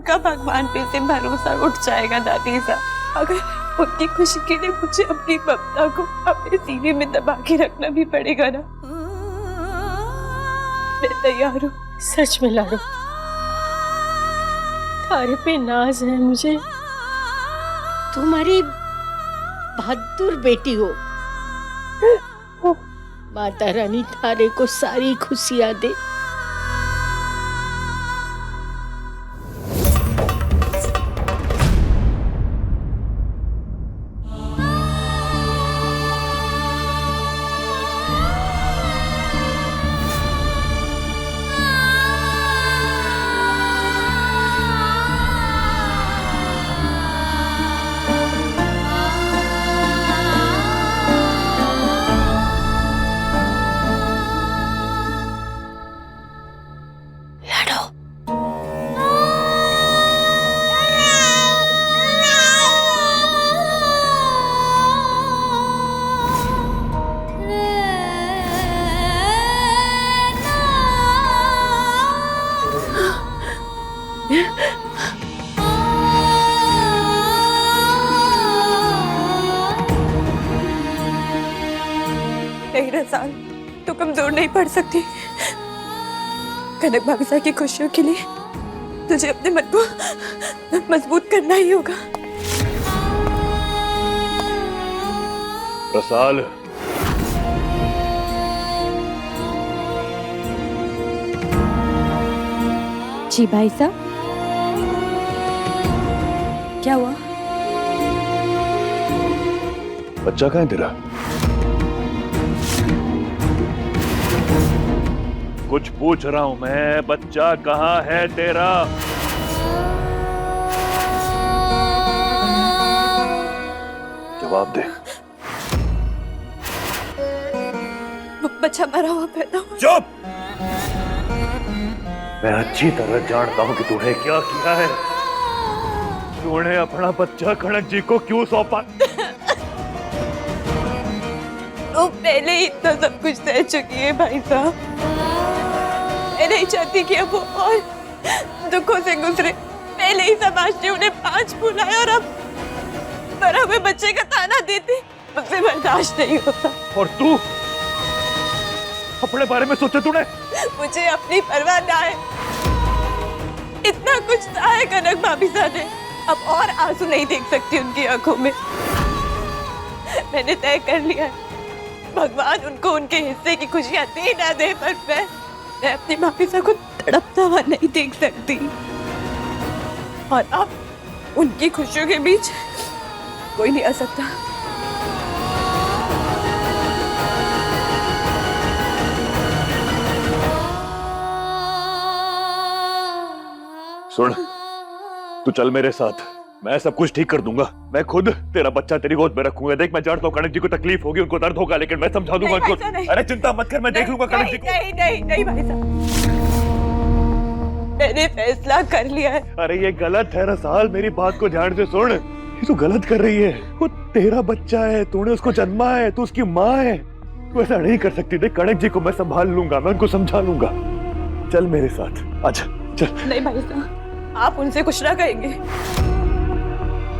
उनका भगवान पे से भरोसा उठ जाएगा दादी साहब। अगर उनकी खुशी के लिए मुझे अपनी ममता को अपने सीने में दबा के रखना भी पड़ेगा ना, मैं तैयार हूँ। सच में लाडो, थारे पे नाज है मुझे। तुम्हारी बहादुर बेटी हो। माता रानी थारे को सारी खुशियां दे। नहीं रसाल, तू कमजोर नहीं पड़ सकती। कनक भाभी की खुशियों के लिए तुझे अपने मन को मजबूत करना ही होगा। रसाल, जी भाई साहब, क्या हुआ? बच्चा कहाँ है तेरा? कुछ पूछ रहा हूं मैं, बच्चा कहाँ है तेरा? जवाब दे। बच्चा मरा हुआ पैदा हुआ। चुप! मैं अच्छी तरह जानता हूं कि तूने क्या किया है। तूने अपना बच्चा कनक जी को क्यों सौंपा? वो पहले ही इतना सब कुछ सह चुकी है भाई साहब। मैं नहीं चाहती कि अब वो और दुखों से गुजरे। पहले ही समाज ने उन्हें 5 बुलाया और अब मरे हुए बच्चे का ताना देती, मुझसे बर्दाश्त नहीं होता। और तू अपने बारे में सोचे तूने? मुझे अपनी परवाह ना है। इतना कुछ सहा है कनक भाभी साहब ने, अब और आंसू नहीं देख सकती उनकी आंखों में। मैंने तय कर लिया है, भगवान उनको उनके हिस्से की खुशियां दे ना दे, पर मैं अपनी माफी साहब को तड़पता हुआ नहीं देख सकती। और अब उनकी खुशियों के बीच कोई नहीं आ सकता। सुन, तू चल मेरे साथ, मैं सब कुछ ठीक कर दूंगा। मैं खुद तेरा बच्चा तेरी गोद में रखूंगा। देख, मैं जानता हूँ कनक जी को तकलीफ होगी, उनको दर्द होगा, लेकिन मैं समझा दूंगा उनको। अरे चिंता मत कर, मैं देख लूंगा कनक जी को। नहीं नहीं नहीं भाई साहब, मैंने फैसला कर लिया है। अरे ये गलत है रसाल, मेरी बात को ध्यान से सुन। ये तो गलत कर रही है। वो तेरा बच्चा है, तूने उसको जन्मा है, तू उसकी माँ है। तू ऐसा नहीं कर सकती। देख, कनक जी को मैं संभाल लूंगा, मैं उनको समझा लूंगा। चल मेरे साथ, आजा चल। नहीं भाई साहब, आप उनसे कुछ ना कहेंगे।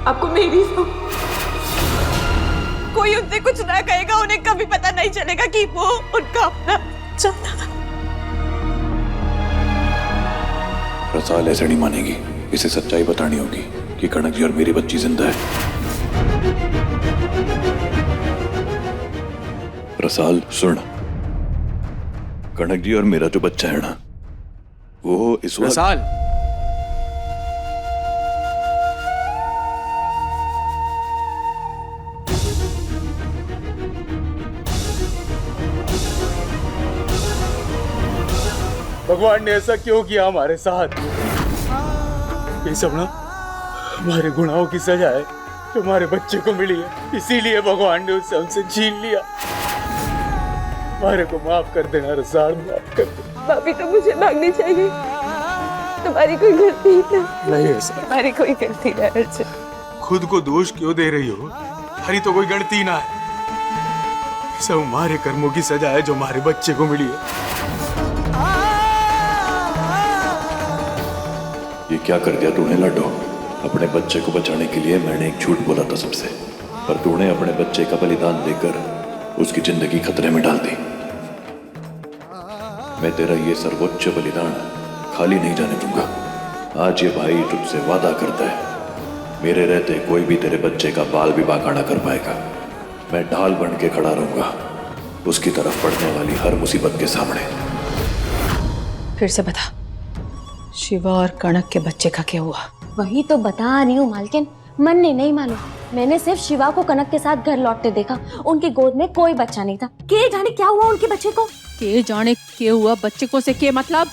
आपको मेरी सो कोई उनसे कुछ ना कहेगा। उन्हें कभी पता नहीं चलेगा कि वो उनका अपना बच्चा था। रसाल ऐसे नहीं मानेगी। इसे सच्चाई बतानी होगी कि कनक जी और मेरी बच्ची जिंदा है। रसाल सुन, कनक जी और मेरा जो बच्चा है ना, वो इस वक्त रसाल, भगवान ने ऐसा क्यों किया हमारे साथ? ये सब ना हमारे गुनाहों की सजा है जो हमारे बच्चे को मिली है। इसीलिए भगवान ने उससे हमसे छीन लिया। हमारे को माफ कर देना रसाल, माफ कर दे। भाभी तो मुझे मांगनी चाहिए, तुम्हारी कोई गलती नहीं है सर, तुम्हारी कोई गलती नहीं अर्जुन। खुद को दोष क्यों दे रही हो? हरी तो कोई गलती ना है। सब हमारे कर्मों की सजा है जो हमारे बच्चे को मिली है। ये क्या कर दिया तूने लाडो? अपने बच्चे को बचाने के लिए मैंने एक झूठ बोला था सबसे, पर तूने अपने बच्चे का बलिदान देकर उसकी जिंदगी खतरे में डाल दी। मैं तेरा ये सर्वोच्च बलिदान खाली नहीं जाने दूंगा। आज ये भाई तुझसे वादा करता है, मेरे रहते कोई भी तेरे बच्चे का बाल विवाह ना कर पाएगा। मैं ढाल बन के खड़ा रहूंगा उसकी तरफ पड़ने वाली हर मुसीबत के सामने। फिर से बता, शिवा और कनक के बच्चे का क्या हुआ? वही तो बता रही हूँ मालकिन, मन ने नहीं मालूम। मैंने सिर्फ शिवा को कनक के साथ घर लौटते देखा, उनकी गोद में कोई बच्चा नहीं था। के जाने क्या हुआ उनके बच्चे को? के जाने के हुआ बच्चे को से के मतलब?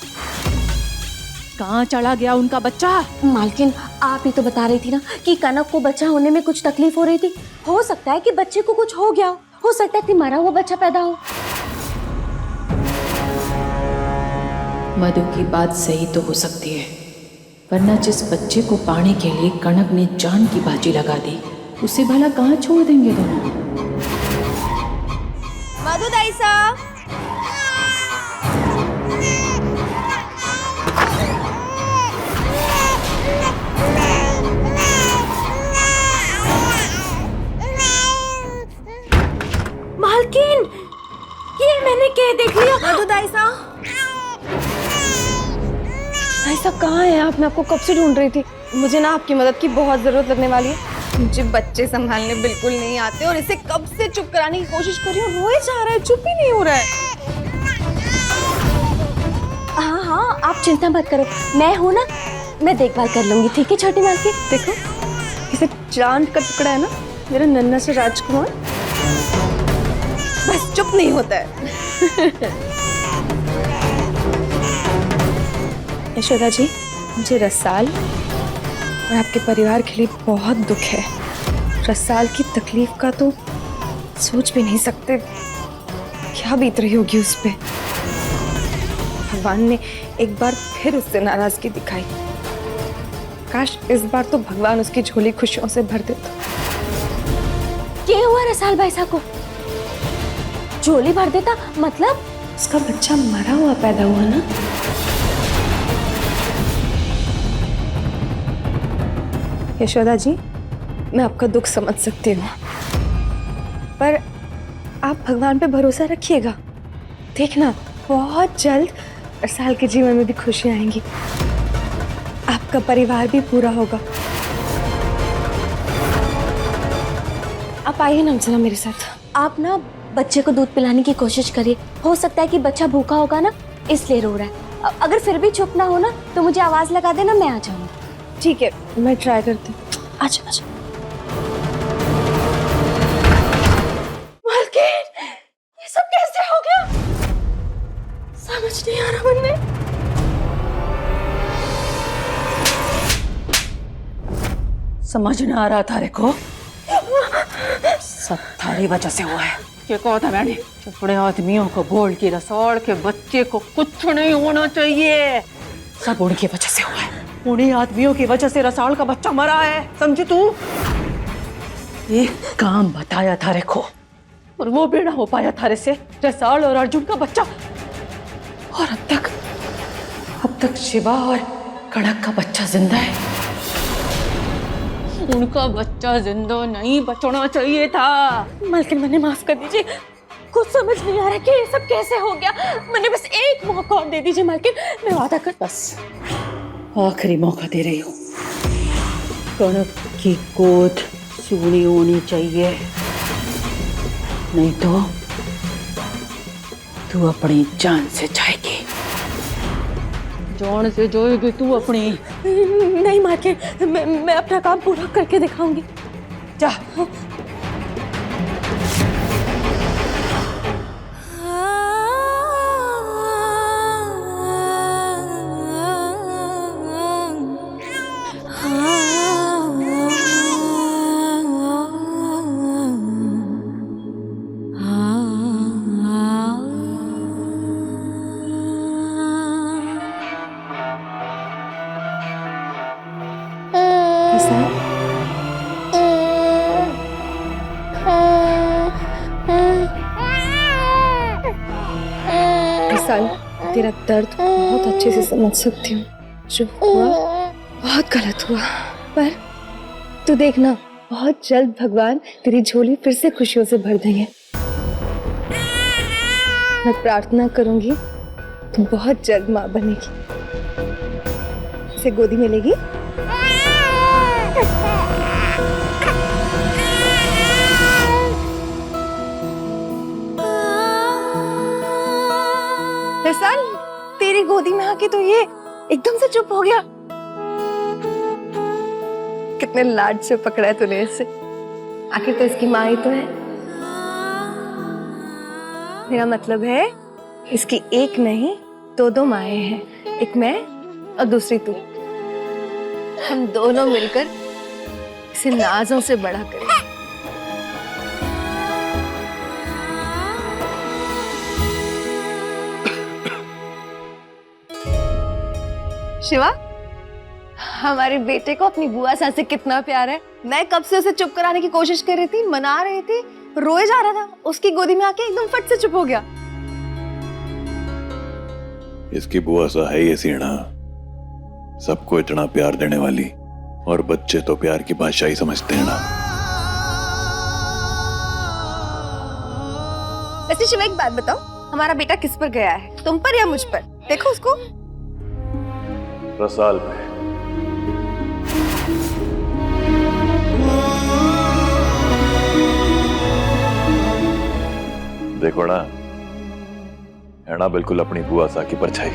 कहाँ चला गया उनका बच्चा? मालकिन आप ही तो बता रही थी ना कि कनक को बच्चा होने में कुछ तकलीफ हो रही थी। हो सकता है कि बच्चे को कुछ हो गया हो सकता है कि मरा हुआ बच्चा पैदा हो। मधु की बात सही तो हो सकती है, वरना जिस बच्चे को पाने के लिए कनक ने जान की बाजी लगा दी, उसे भला कहाँ छोड़ देंगे दोनों? मधु दाई साहब, मालकिन ये मैंने क्या देख लिया? मधु दाई साहब, ऐसा कहाँ है आप? मैं आपको कब से ढूंढ रही थी। मुझे ना आपकी मदद की बहुत जरूरत लगने वाली है। मुझे बच्चे संभालने बिल्कुल नहीं आते और इसे कब से चुप कराने की कोशिश कर रही हूँ, रोए जा रहा है, चुप ही नहीं हो रहा है। हाँ हाँ आप चिंता मत करो, मैं हूँ ना, मैं देखभाल कर लूंगी। ठीक है छोटी मालकिन? देखो इसे चांद का टुकड़ा है ना, मेरा नन्हा से राजकुमार, बस चुप नहीं होता है। यशोदा जी, मुझे रसाल और आपके परिवार के लिए बहुत दुख है। रसाल की तकलीफ का तो सोच भी नहीं सकते, क्या बीत रही होगी उस पे। भगवान ने एक बार फिर उससे नाराजगी दिखाई। काश इस बार तो भगवान उसकी झोली खुशियों से भर देता। क्या हुआ रसाल भाई साहब को? झोली भर देता मतलब? उसका बच्चा मरा हुआ पैदा हुआ ना। यशोदा जी, मैं आपका दुख समझ सकती हूँ, पर आप भगवान पे भरोसा रखिएगा। देखना बहुत जल्द रसाल के जीवन में भी खुशियाँ आएंगी, आपका परिवार भी पूरा होगा। आप आइए ना जरा मेरे साथ। आप ना बच्चे को दूध पिलाने की कोशिश करिए। हो सकता है कि बच्चा भूखा होगा ना, इसलिए रो रहा है। अगर फिर भी चुप ना हो ना तो मुझे आवाज लगा देना, मैं आ जाऊंगी। ठीक है, मैं ट्राई करती हूँ। अच्छा अच्छा। मालकिन, ये सब कैसे हो गया? समझ नहीं आ रहा मन में। समझ ना आ रहा था को सब थारी वजह से हुआ है। क्या कहा था मैंने? चुपड़े आदमियों को बोल के रसौड़ के बच्चे को कुछ नहीं होना चाहिए, सब उनकी वजह से हुआ है। उन्हीं आदमियों की वजह से रसाल का बच्चा मरा है, समझी तू? एक काम बताया था रे को, और वो भी ना हो पाया था रे से, रसाल और अर्जुन का बच्चा। और अब तक शिवा और कनक का बच्चा जिंदा है। उनका बच्चा जिंदा नहीं बचना चाहिए था। मालकिन मैंने माफ कर दीजिए, कुछ समझ नहीं आ रहा कि ये सब कैसे हो गया। मैंने बस एक मौका और दे दीजिए मालकिन, मैं वादा कर। बस आखिरी मौका दे रही हूँ। कनक की गोद सूनी होनी चाहिए, नहीं तो तू अपनी जान से जाएगी। जान से जाएगी तू अपनी। नहीं मालकिन, मैं अपना काम पूरा करके दिखाऊंगी। जा। विशाल, तेरा दर्द बहुत अच्छे से समझ सकती हूँ। जो हुआ बहुत गलत हुआ, पर तू देखना बहुत जल्द भगवान तेरी झोली फिर से खुशियों से भर देंगे। मैं प्रार्थना करूंगी तू बहुत जल्द माँ बनेगी। इसे गोदी में लेगी? रसाल, तेरी गोदी में आके तो ये एकदम से चुप हो गया। कितने लाड से पकड़ा है तूने इसे। आखिर तो इसकी माँ ही तो है। मेरा मतलब है इसकी एक नहीं दो माएँ हैं, एक मैं और दूसरी तू। हम दोनों मिलकर इसे नाजों से बड़ा करें। शिवा, हमारे बेटे को अपनी बुआ सास से कितना प्यार है। मैं कब से उसे चुप कराने की कोशिश कर रही थी, मना रही थी, रोए जा रहा था। उसकी गोदी में आके एकदम फट से चुप हो गया। इसकी बुआ सा है ये सीढ़ा, सबको इतना प्यार देने वाली, और बच्चे तो प्यार की भाषा ही समझते हैं ना। वैसे शिवा एक बात बताओ, हमारा बेटा किस पर गया है, तुम पर या मुझ पर? देखो उसको। रसाल पे। देखो ना, है ना बिल्कुल अपनी बुआ सा की परछाई।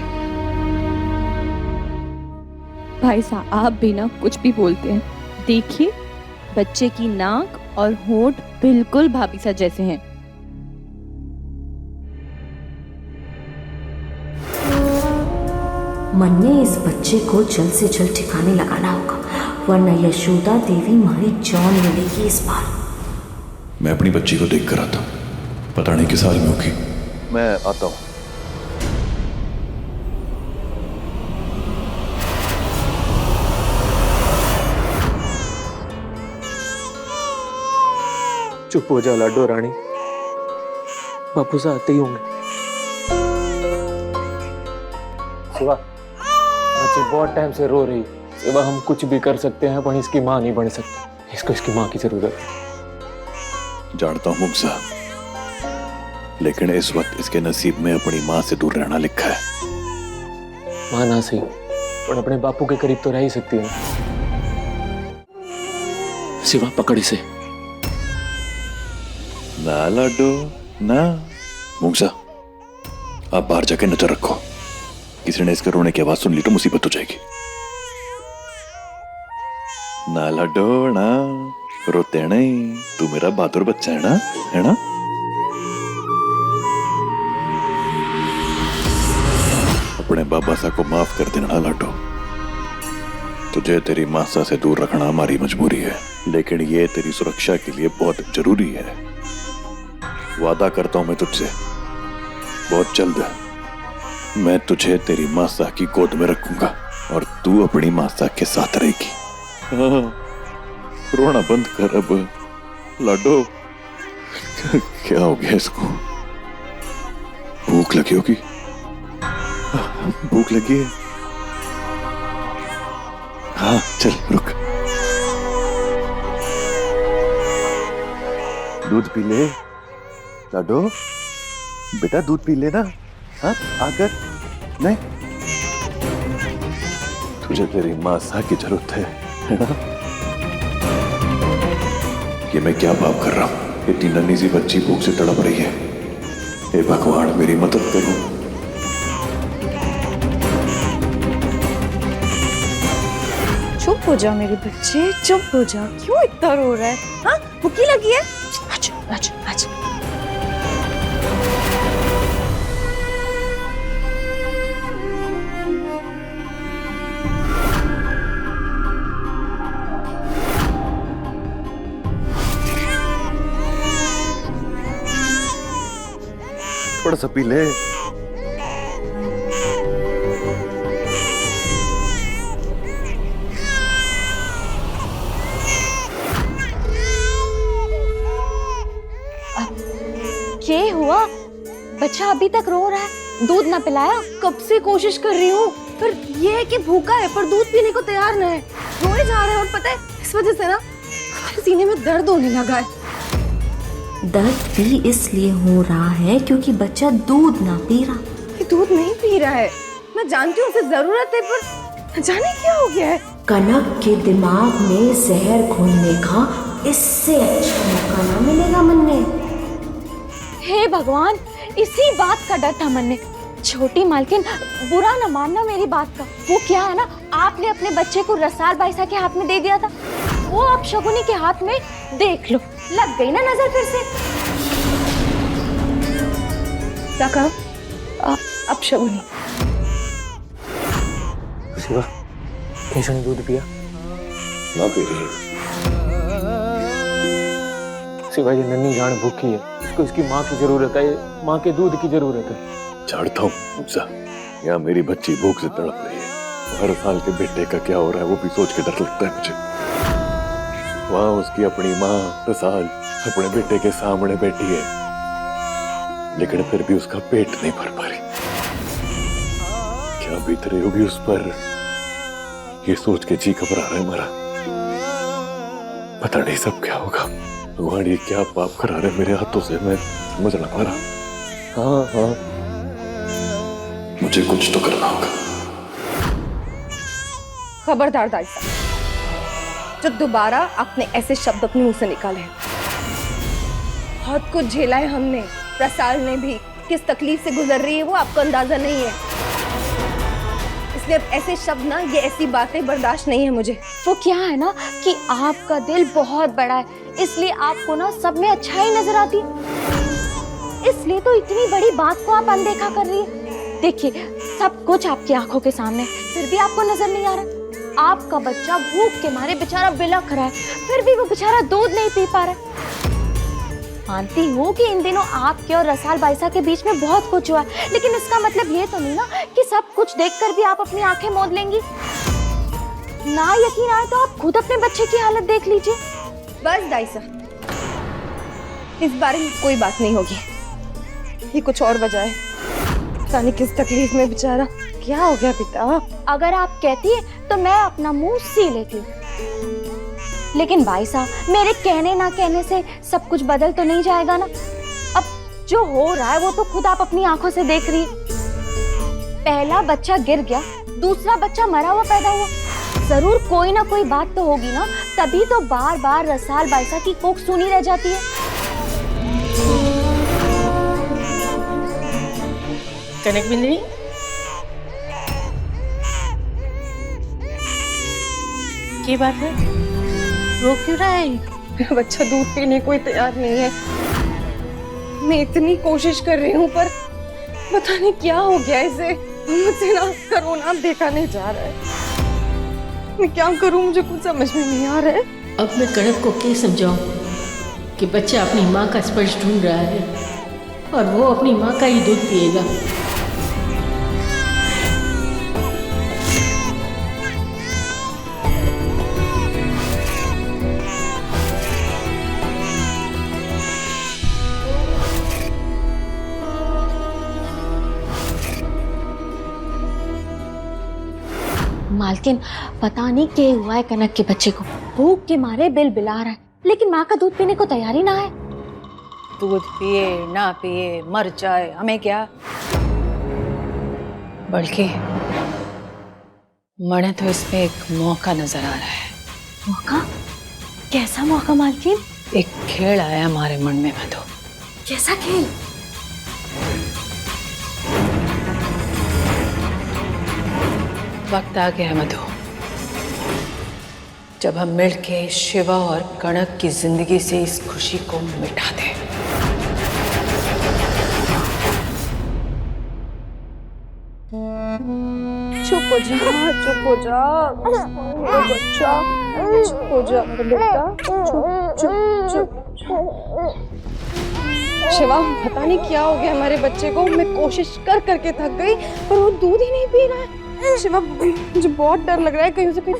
भाई साहब आप भी ना कुछ भी बोलते हैं। देखिए बच्चे की नाक और होंठ बिल्कुल भाभी सा जैसे हैं। मन ने इस बच्चे को जल्द से जल्द ठिकाने लगाना होगा, वरना यशोदा देवी हमारी जान ले लेगी इस बार। मैं अपनी बच्ची को देख कर आता हूँ, पता नहीं किस हाल में होगी। मैं आता हूँ। चुप हो जा लाडो रानी, बापू से आते ही होंगे। शिवा, बच्ची बहुत टाइम से रो रही। शिवा, हम कुछ भी कर सकते हैं पर इसकी माँ नहीं बन सकते। इसको इसकी माँ की जरूरत है। जानता हूँ मुक्सा, लेकिन इस वक्त इसके नसीब में अपनी माँ से दूर रहना लिखा है। माँ ना सही, पर अपने बापू के करीब तो रह ही सकती है। शिवा, पकड़ इसे। ना लाडो ना। मुक्सा, आप बाहर जाके नजर रखो, किसी ने इसके रोने की आवाज सुन ली तो मुसीबत हो जाएगी। ना लाडो ना, रोते नहीं, तू मेरा बहादुर बच्चा है ना, है ना? अपने बाबा सा को माफ कर देना लाडो। तुझे तेरी मासा से दूर रखना हमारी मजबूरी है, लेकिन ये तेरी सुरक्षा के लिए बहुत जरूरी है। वादा करता हूं मैं तुझसे, बहुत जल्द मैं तुझे तेरी मासा की गोद में रखूंगा और तू अपनी मासा के साथ रहेगी। हाँ, रोना बंद कर अब लाडो। क्या हो गया इसको? भूख लगी होगी, भूख लगी है। हाँ चल रुक, दूध पी ले लाडो। बेटा दूध पी लेना। हाँ आकर। नहीं, तुझे तेरी माँ सा की जरूरत है ना? ये मैं क्या पाप कर रहा हूं? इतनी नन्ही सी बच्ची भूख से तड़प रही है। हे भगवान मेरी मदद करो। चुप हो जाओ मेरे बच्चे, चुप हो जाओ। क्यों इतना रो रहा है? हाँ, भूखी लगी है? अच्छा अच्छा अच्छा। थोड़ा सा पी ले। क्या हुआ? बच्चा अभी तक रो रहा है, दूध ना पिलाया? कब से कोशिश कर रही हूँ, पर ये है कि भूखा है पर दूध पीने को तैयार न है, रोए जा रहा है। और पता है इस वजह से ना मेरे सीने में दर्द होने लगा है। दर्द भी इसलिए हो रहा है क्योंकि बच्चा दूध ना पी रहा। ये दूध नहीं पी रहा है, मैं जानती हूँ उसे जरूरत है, पर जाने क्या हो गया है। कनक के दिमाग में जहर घोलने का इससे अच्छा मौका ना मिलेगा मन में। हे भगवान, इसी बात का डर था मन में। छोटी मालकिन, बुरा न मानना मेरी बात का। वो क्या है ना, आपने अपने बच्चे को रसाल बाईसा के हाथ में दे दिया था, वो अब शगुनी के हाथ में। देख लो, लग गई ना नजर फिर से। क्या कहा? अब शगुनी शिवा, केशव ने दूध पिया? ना पी रही। शिवा, ये नन्ही जान भूखी है, इसको इसकी माँ की जरूरत है, माँ के दूध की जरूरत है। जानता हूँ मुझसा, यहाँ मेरी बच्ची भूख से तड़प रही है। हर साल के बेटे का क्या हो रहा है वो भी सोच के डर लगता है मुझे। वहाँ उसकी अपनी माँ रसाल अपने बेटे के सामने बैठी है, लेकिन फिर भी उसका पेट नहीं भर पा रही। क्या बीत रही होगी उस पर, ये सोच के जी घबरा रहा है हमारा। पता नहीं सब क्या होगा। भगवान, ये क्या पाप करा रहे मेरे हाथों से, मैं समझ ना पा रहा। हाँ हाँ, मुझे कुछ तो करना होगा। खबरदार दाईसा, जो दोबारा आपने ऐसे शब्द अपने मुंह से निकाले हैं। बहुत कुछ झेला है हमने, रसाल ने भी। किस तकलीफ से गुजर रही है वो आपको अंदाजा नहीं है, इसलिए अब ऐसे शब्द ना, ये ऐसी बातें बर्दाश्त नहीं है मुझे। वो क्या है ना कि आपका दिल बहुत बड़ा है, इसलिए आपको ना सब में अच्छाई नजर आती, इसलिए तो इतनी बड़ी बात को आप अनदेखा कर रही है। देखिए, सब कुछ आपकी आंखों के सामने, फिर भी आपको नजर नहीं आ रहा। आपका बच्चा भूख के मारे बेचारा बिलख रहा है, फिर भी वो बेचारा दूध नहीं पी पा रहा है। मानती हूँ कि इन दिनों आपके और रसाल बाईसा के बीच में बहुत कुछ हुआ है, लेकिन इसका मतलब ये तो नहीं ना कि सब कुछ देखकर भी आप अपनी आंखें मूंद लेंगी। ना यकीन आए तो आप खुद अपने बच्चे की हालत देख लीजिए। बस दाईसा, इस बारे में कोई बात नहीं होगी। ये कुछ और वजह है, पता नहीं किस तकलीफ में बेचारा। क्या हो गया पिता? अगर आप कहती है तो मैं अपना मुंह सी लेती हूँ, लेकिन भाई साहब, मेरे कहने ना कहने से सब कुछ बदल तो नहीं जाएगा ना। अब जो हो रहा है वो तो खुद आप अपनी आंखों से देख रही है। पहला बच्चा गिर गया, दूसरा बच्चा मरा हुआ पैदा हुआ। जरूर कोई ना कोई बात तो होगी ना, तभी तो बार बार रसाल बाईसा की कोख सुनी रह जाती है। कनक बिंदनी, क्या बात है, रो क्यों रहा है? मेरा बच्चा दूध पीने को तैयार नहीं है। मैं इतनी कोशिश कर रही हूँ पर पता नहीं क्या हो गया इसे। मुझसे ना रोना देखा नहीं जा रहा है। मैं क्या करूँ, मुझे कुछ समझ में नहीं आ रहा है। अब मैं कनक को क्या समझाऊं कि बच्चा अपनी माँ का स्पर्श ढूंढ रहा है और वो अपनी माँ का ही दूध पिएगा। मालकिन, पता नहीं क्या हुआ है कनक के बच्चे को। भूख के मारे बिल बिला रहा है, लेकिन माँ का दूध पीने को तैयार ही ना है। दूध पिए ना पिए, मर जाए, हमें क्या। बल्कि मने तो इसमें एक मौका नजर आ रहा है। मौका? कैसा मौका मालकिन? एक खेल आया हमारे मन में मधु। कैसा खेल? वक्त आ गया है मधु, जब हम मिलके शिवा और कनक की जिंदगी से इस खुशी को मिटा दें। चुप हो जा, चुप हो जा मेरा बच्चा, चुप हो जा मेरा बेटा, चुप चुप चुप। शिवा, पता नहीं क्या हो गया हमारे बच्चे को। मैं कोशिश कर करके थक गई पर वो दूध ही नहीं पी रहा है। शिवा, मुझे बहुत डर लग रहा है कहीं से कोई।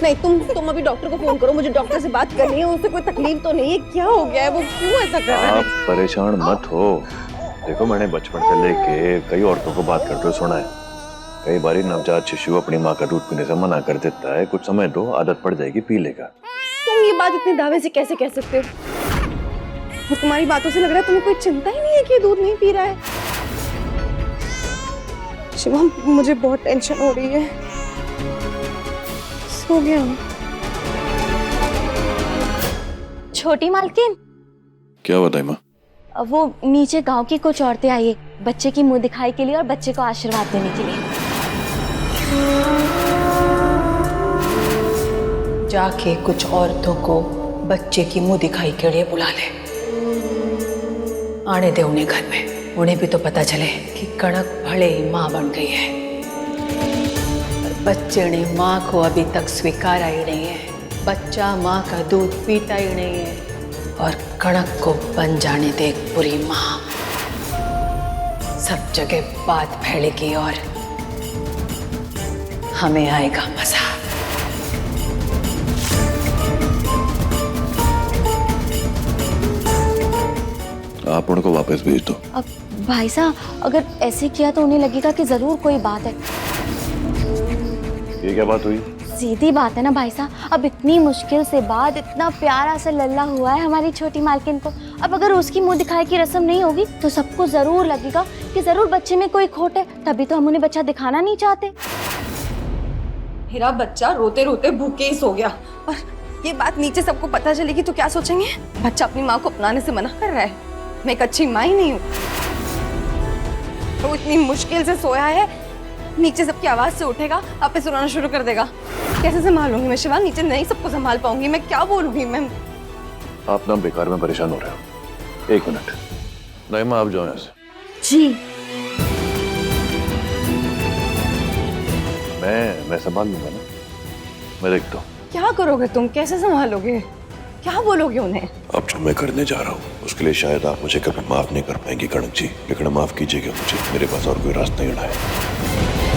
नहीं, तुम अभी डॉक्टर को फोन करो, मुझे डॉक्टर से बात करनी है। उससे कोई तकलीफ तो नहीं है? क्या हो गया है, वो क्यों ऐसा कर रहा है? आप परेशान मत हो। देखो, मैंने बचपन से लेके कई औरतों को बात करते हुए सुना है, कई बार नवजात शिशु अपनी माँ का दूध पीने से मना कर देता है, कुछ समय दो, आदत पड़ जाएगी, पी लेगा। तुम ये बात इतने दावे से कैसे कह सकते हो? और तुम्हारी बातों से लग रहा है तुम्हें कोई चिंता ही नहीं है कि ये दूध नहीं पी रहा है। शिवम, मुझे बहुत टेंशन हो रही है। सो गया हूँ। छोटी मालकिन, क्या हुआ दाई माँ? वो नीचे गांव की कुछ औरतें आई है बच्चे की मुंह दिखाई के लिए और बच्चे को आशीर्वाद देने के लिए। जाके कुछ औरतों को बच्चे की मुंह दिखाई के लिए बुला ले, आने दे उन्हें घर में। उन्हें भी तो पता चले कि कणक भले ही माँ बन गई है, पर बच्चे ने माँ को अभी तक स्वीकारा ही नहीं है। बच्चा माँ का दूध पीता ही नहीं है और कणक को बन जाने दे एक बुरी माँ। सब जगह बात फैलेगी और हमें आएगा मजा। आप उनको वापस भेज दो। अब भाई साहब, अगर ऐसे किया तो उन्हें लगेगा कि जरूर कोई बात है। ये क्या बात हुई? सीधी बात है ना भाई साहब, अब इतनी मुश्किल से बाद इतना प्यारा सा लल्ला हुआ है हमारी छोटी मालकिन को। अब अगर उसकी मुंह दिखाई की रस्म नहीं होगी तो सबको जरूर लगेगा कि जरूर बच्चे में कोई खोट है, तभी तो हम उन्हें बच्चा दिखाना नहीं चाहते। मेरा बच्चा रोते रोते भूखे ही सो गया और ये बात नीचे सबको पता चलेगी तो क्या सोचेंगे? बच्चा अपनी माँ को अपनाने से मना कर रहा है। मैं एक अच्छी माँ ही नहीं हूँ। तो इतनी मुश्किल से सोया है, नीचे सबकी आवाज से उठेगा, आपे सुनाना शुरू कर देगा। कैसे संभालूंगी मैं शिवा? नीचे नहीं सबको संभाल पाऊंगी, मैं क्या बोलूंगी? मैं आप ना बेकार में परेशान हो रहे हो। एक मिनट दाई माँ, आप जाओ यहाँ से। जी मैं संभाल लूंगा ना, मैं देखता हूँ। क्या करोगे तुम? कैसे संभालोगे? क्या बोलोगे उन्हें? अब जो मैं करने जा रहा हूँ उसके लिए शायद आप मुझे कभी माफ नहीं कर पाएंगे कणक जी, लेकिन माफ कीजिएगा मुझे, मेरे पास और कोई रास्ता ही नहीं है।